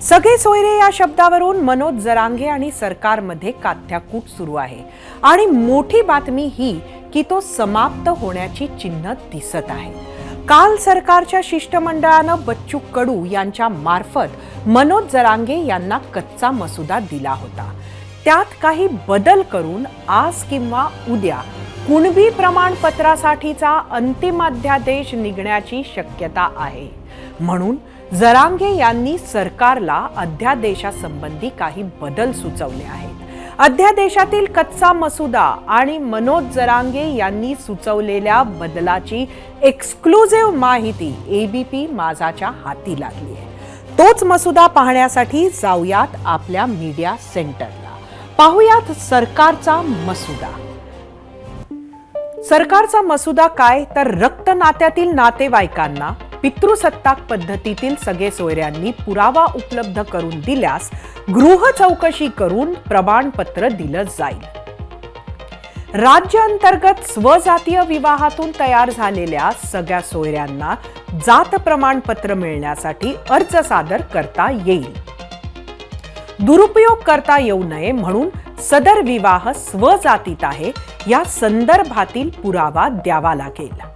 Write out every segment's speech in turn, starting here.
सगळे सोयरे या शब्दावरून मनोज जरांगे आणि सरकारमध्ये काथ्याकूट सुरू आहे आणि मोठी बातमी ही की तो समाप्त होण्याची चिन्ह दिसत आहे। काल सरकारच्या शिष्टमंडळानं बच्चू कडू यांच्या मार्फत मनोज जरांगे यांना कच्चा मसुदा दिला होता। त्यात काही बदल करून आज किंवा उद्या कुणबी प्रमाणपत्रासाठीचा अंतिम अध्यादेश निघण्याची शक्यता आहे। म्हणून जरांगे यांनी सरकारला अध्यादेशासंबंधी काही बदल सुचवले आहेत। अध्यादेशातील कच्चा मसुदा आणि मनोज जरांगे यांनी सुचवलेल्या बदलाची एक्सक्लुझिव्ह माहिती एबीपी माझाच्या हाती लागली आहे। तोच मसुदा पाहण्यासाठी जाऊयात आपल्या मीडिया सेंटरला। पाहूयात सरकारचा मसुदा। सरकारचा मसुदा काय तर रक्त नात्यातील नातेवाईकांना पितृसत्ताक पद्धतीतील सगळे सोयऱ्यांनी पुरावा उपलब्ध करून दिल्यास गृह चौकशी करून प्रमाणपत्र दिलं जाईल। राज्य अंतर्गत स्वजातीय विवाहातून तयार झालेल्या सगळ्या सोयऱ्यांना जात प्रमाणपत्र मिळण्यासाठी अर्ज सादर करता येईल। दुरुपयोग करता येऊ नये म्हणून सदर विवाह स्वजातीत आहे या संदर्भातील पुरावा द्यावा लागेल।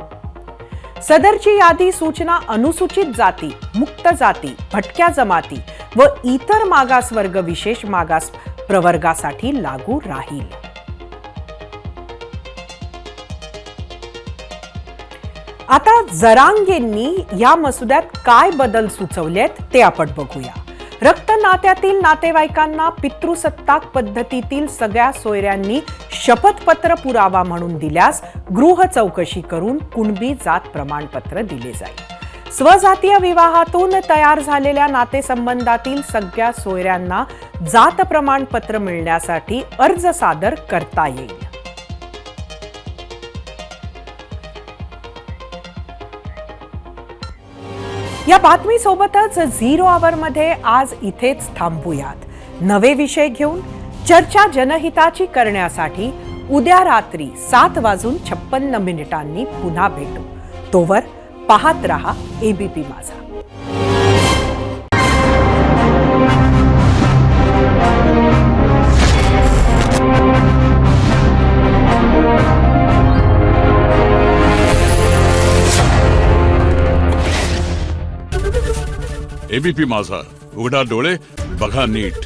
सदरची यादी सूचना अनुसूचित जाती, मुक्त जाती, भटक्या जमाती व इतर मागासवर्ग विशेष मागास प्रवर्गासाठी लागू राहील। आता जरांगेंनी या मसुद्यात काय बदल सुचवलेत ते आपण बघूया। रक्त नात्यातील नातेवाईकांना पितृसत्ताक पद्धतीतील सगळ्या सोयऱ्यांनी शपथपत्र पुरावा म्हणून दिल्यास गृह चौकशी करून कुणबी जात प्रमाणपत्र दिले जाईल। स्वजातीय विवाहातून तयार झालेल्या नातेसंबंधातील सगळ्या सोयऱ्यांना जात प्रमाणपत्र मिळण्यासाठी अर्ज सादर करता येईल। या बातमीसोबतच झिरो आवर मध्ये आज इथेच थांबूयात। नवे विषय घेऊन चर्चा जनहिताची करण्यासाठी उद्या रात्री 7:56 पुन्हा भेटू। तोवर पाहत रहा एबीपी माझा। एबीपी माझा, उघडा डोळे बघा नीट।